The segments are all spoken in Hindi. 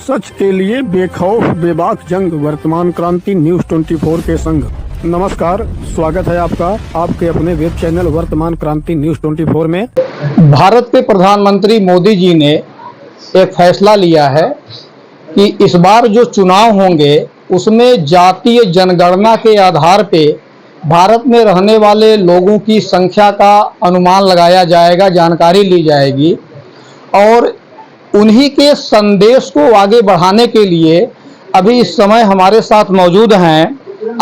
सच के लिए बेखौफ बेबाक जंग, वर्तमान क्रांति न्यूज 24 के संग। नमस्कार, स्वागत है आपका आपके अपने वेब चैनल वर्तमान क्रांति न्यूज 24 में। भारत के प्रधानमंत्री मोदी जी ने एक फैसला लिया है कि इस बार जो चुनाव होंगे उसमें जातीय जनगणना के आधार पे भारत में रहने वाले लोगों की संख्या का अनुमान लगाया जाएगा, जानकारी ली जाएगी और उन्हीं के संदेश को आगे बढ़ाने के लिए अभी इस समय हमारे साथ मौजूद हैं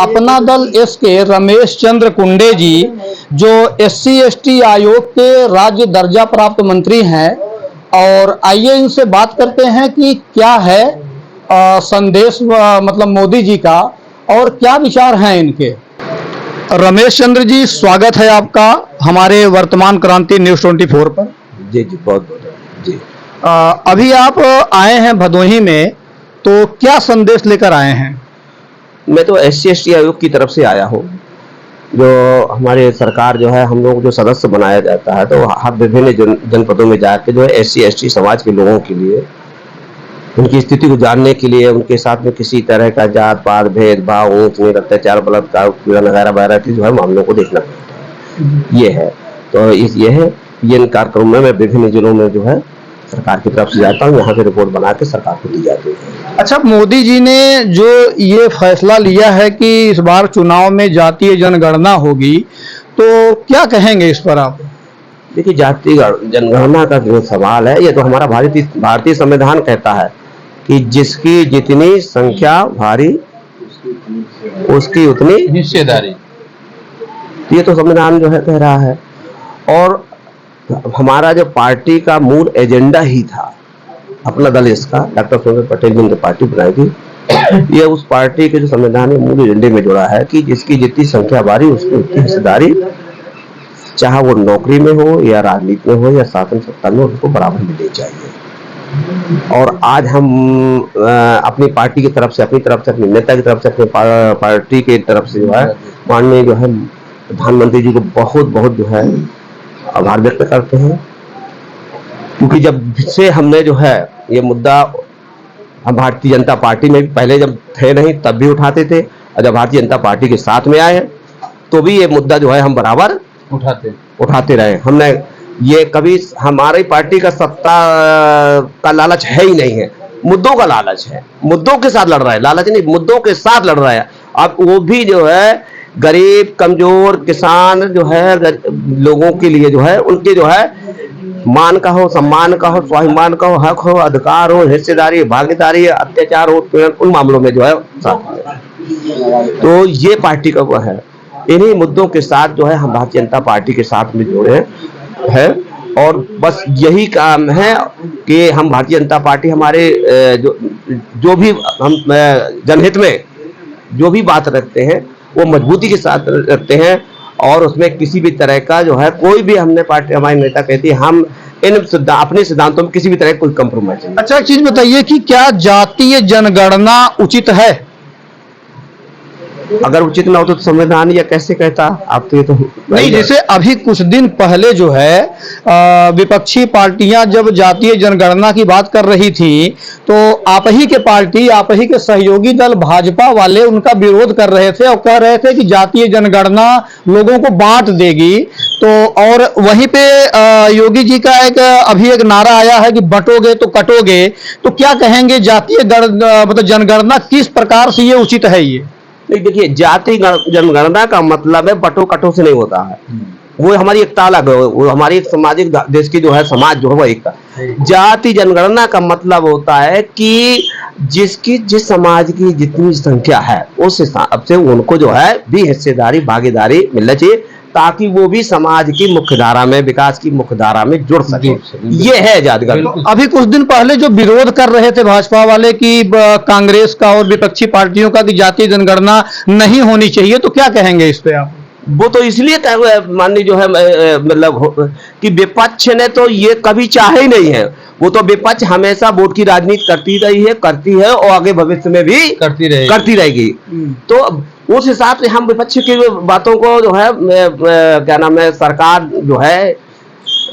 अपना दल एस के रमेश चंद्र कुंडे जी, जो SC/ST आयोग के राज्य दर्जा प्राप्त मंत्री हैं। और आइए इनसे बात करते हैं कि क्या है संदेश मतलब मोदी जी का और क्या विचार हैं इनके। रमेश चंद्र जी, स्वागत है आपका हमारे वर्तमान क्रांति न्यूज 24 पर। जी जी, बहुत जी। अभी आप आए हैं भदोही में, तो क्या संदेश लेकर आए हैं? मैं तो SC/ST आयोग की तरफ से आया हूँ। जो हमारे सरकार जो है, हम लोग जो सदस्य बनाया जाता है, तो हर विभिन्न जनपदों में जाकर जो है SC/ST समाज के लोगों के लिए, उनकी स्थिति को जानने के लिए, उनके साथ में किसी तरह का जात पात भेदभाव, ऊंच नीच, अत्याचार, बलात्कार, उत्पीड़न वगैरह की जो है मामलों को देखना पड़ता है। ये है तो ये कार्यक्रम में मैं विभिन्न जिलों में जो है सरकार की तरफ से जाता हूँ, यहाँ पे रिपोर्ट बना के सरकार को दी जाती है। अच्छा, मोदी जी ने जो ये फैसला लिया है कि इस बार चुनाव में जातीय जनगणना होगी, तो क्या कहेंगे इस पर आप? देखिए, जातीय जनगणना का जो सवाल है, ये तो हमारा भारतीय संविधान कहता है कि जिसकी जितनी संख्या भारी उसकी उतनी हिस्सेदारी। ये तो संविधान जो है कह रहा है। और हमारा जो पार्टी का मूल एजेंडा ही था, अपना दल इसका डॉक्टर सोमेश्वर पटेल जी ने पार्टी बनाई थी, ये उस पार्टी के जो संविधान में मूल एजेंडे में जुड़ा है कि जिसकी जितनी संख्या भारी उसकी उतनी हिस्सेदारी, चाहे वो नौकरी में हो या राजनीति में हो या शासन सत्ता में, उसको बराबर मिलनी चाहिए। और आज हम अपनी पार्टी की तरफ से, अपने नेता की तरफ से, अपनी पार्टी की तरफ से जो है माननीय जो है प्रधानमंत्री जी को बहुत बहुत जो है आभार व्यक्त करते हैं। क्योंकि जब से हमने जो है ये मुद्दा, हम भारतीय जनता पार्टी में पहले जब थे नहीं तब भी उठाते थे, और जब भारतीय जनता पार्टी के साथ में आए तो भी ये मुद्दा जो है हम बराबर उठाते रहे। हमने ये कभी, हमारी पार्टी का सत्ता का लालच है ही नहीं है, मुद्दों का लालच है। मुद्दों के साथ लड़ रहा है, लालच नहीं, मुद्दों के साथ लड़ रहा है। अब वो भी जो है गरीब, कमजोर, किसान जो है लोगों के लिए जो है, उनके जो है मान का हो, सम्मान का हो, स्वाभिमान का हो, हक हो, अधिकार हो, हिस्सेदारी, भागीदारी, अत्याचार हो, उन मामलों में जो है साथ। तो ये पार्टी का वो है, इन्हीं मुद्दों के साथ जो है हम भारतीय जनता पार्टी के साथ में जुड़े हैं। और बस यही काम है कि हम भारतीय जनता पार्टी, हमारे जो भी हम जनहित में जो भी बात रखते हैं वो मजबूती के साथ रखते हैं। और उसमें किसी भी तरह का जो है कोई भी, हमने पार्टी, हमारे नेता कहती है हम अपने सिद्धांतों में किसी भी तरह कोई कंप्रोमाइज नहीं। अच्छा, एक चीज बताइए कि क्या जातीय जनगणना उचित है? अगर उचित ना हो तो संविधान या कैसे कहता? आप तो ये तो नहीं, जैसे अभी कुछ दिन पहले जो है विपक्षी पार्टियां जब जातीय जनगणना की बात कर रही थी, तो आप ही के पार्टी, आप ही के सहयोगी दल भाजपा वाले उनका विरोध कर रहे थे और कह रहे थे कि जातीय जनगणना लोगों को बांट देगी। तो और वहीं पे योगी जी का अभी एक नारा आया है कि बंटोगे तो कटोगे। तो क्या कहेंगे, जातीय मतलब जनगणना किस प्रकार से ये उचित है? ये देखिए, जाति जनगणना का मतलब है बटो कटो से नहीं होता है, वो हमारी एकता अलग है, वो हमारी एक सामाजिक देश की जो है समाज जो है वो एकता। जाति जनगणना का मतलब होता है कि जिस समाज की जितनी संख्या है उस हिसाब से उनको जो है भी हिस्सेदारी, भागीदारी मिलना चाहिए, ताकि वो भी समाज की मुख्यधारा में, विकास की मुख्यधारा में जुड़ सके। ये है जाति का। अभी कुछ दिन पहले जो विरोध कर रहे थे भाजपा वाले कि कांग्रेस का और विपक्षी पार्टियों का कि जातीय जनगणना नहीं होनी चाहिए, तो क्या कहेंगे इस पे आप? वो तो इसलिए माननीय जो है मतलब कि विपक्ष ने तो ये कभी चाहे ही नहीं है। वो तो विपक्ष हमेशा वोट की राजनीति करती है और आगे भविष्य में भी करती रहेगी। तो उस हिसाब से हम विपक्ष की बातों को जो है क्या नाम है, सरकार जो है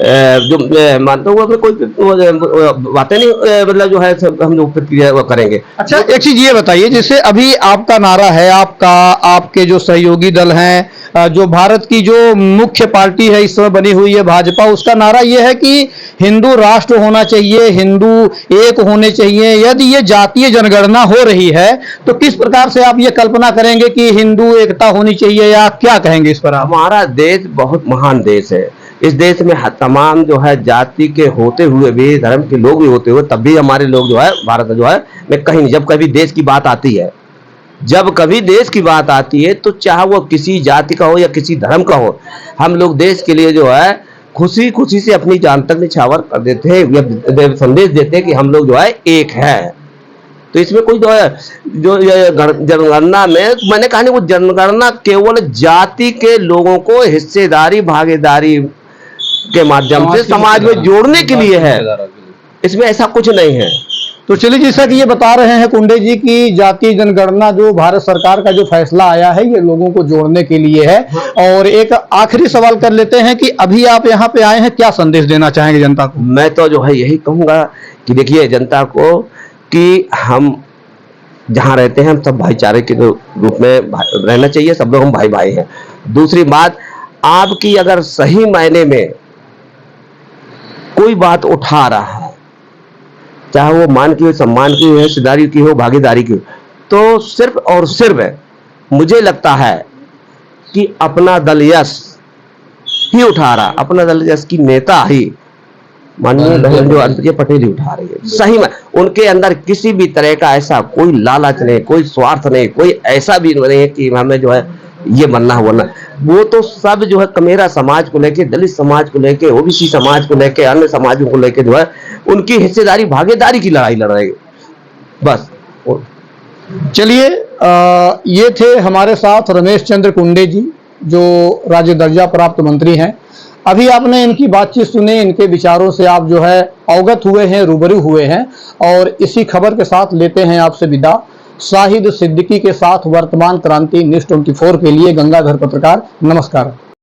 जो मानता हूँ मैं कोई बातें नहीं मतलब जो है हम लोग प्रतिक्रिया करेंगे। अच्छा, एक चीज ये बताइए, जैसे अभी आपका नारा है, आपके जो सहयोगी दल हैं, जो भारत की जो मुख्य पार्टी है इस समय बनी हुई है भाजपा, उसका नारा ये है कि हिंदू राष्ट्र होना चाहिए, हिंदू एक होने चाहिए। यदि ये जातीय जनगणना हो रही है तो किस प्रकार से आप ये कल्पना करेंगे कि हिंदू एकता होनी चाहिए, या क्या कहेंगे इस पर आप? हमारा देश बहुत महान देश है। इस देश में तमाम जो है जाति के होते हुए भी, धर्म के लोग भी होते हुए, तब भी हमारे लोग जो है भारत जो है मैं कहीं नहीं, जब कभी देश की बात आती है, जब कभी देश की बात आती है तो चाहे वो किसी जाति का हो या किसी धर्म का हो, हम लोग देश के लिए जो है खुशी खुशी से अपनी जान तक निछावर कर देते हैं, या संदेश देते हैं कि हम लोग जो है एक है। तो इसमें कोई जो है जो जनगणना में मैंने कहा नहीं, वो जनगणना केवल जाति के लोगों को हिस्सेदारी भागीदारी के माध्यम से समाज में जोड़ने के लिए है, इसमें ऐसा कुछ नहीं है। तो चलिए, जैसा कि ये बता रहे हैं कुंडे जी की जातीय जनगणना जो भारत सरकार का जो फैसला आया है ये लोगों को जोड़ने के लिए है। और एक आखिरी सवाल कर लेते हैं कि अभी आप यहाँ पे आए हैं, क्या संदेश देना चाहेंगे जनता को? मैं तो जो है यही कहूंगा कि देखिए जनता को कि हम जहाँ रहते हैं हम सब भाईचारे के रूप में रहना चाहिए, सब लोग हम भाई भाई हैं। दूसरी बात, आपकी अगर सही मायने में कोई बात उठा रहा है, चाहे वो मान की हो, सम्मान की हो, हिस्सेदारी की हो, भागीदारी की हो, तो सिर्फ और सिर्फ मुझे लगता है कि अपना दल यश ही उठा रहा, अपना दल यश की नेता ही माननीय बहन जो अनुप्रिया पटेल ही उठा रही है। सही में उनके अंदर किसी भी तरह का ऐसा कोई लालच नहीं, कोई स्वार्थ नहीं, कोई ऐसा भी नहीं है कि हमें जो है ये बनना है वरना। वो तो सब जो है कमेरा समाज को लेके, दलित समाज को लेके, ओबीसी समाज को लेके, अन्य समाजों को लेके जो है उनकी हिस्सेदारी भागीदारी की लड़ाई लड़ रहे हैं बस। चलिए, ये थे हमारे साथ रमेश चंद्र कुंडे जी, जो राज्य दर्जा प्राप्त मंत्री हैं। अभी आपने इनकी बातचीत सुनी, इनके विचारों से आप जो है अवगत हुए हैं, रूबरू हुए हैं। और इसी खबर के साथ लेते हैं आपसे विदा। शाहिद सिद्दीकी के साथ वर्तमान क्रांति न्यूज़ 24 के लिए गंगाधर पत्रकार, नमस्कार।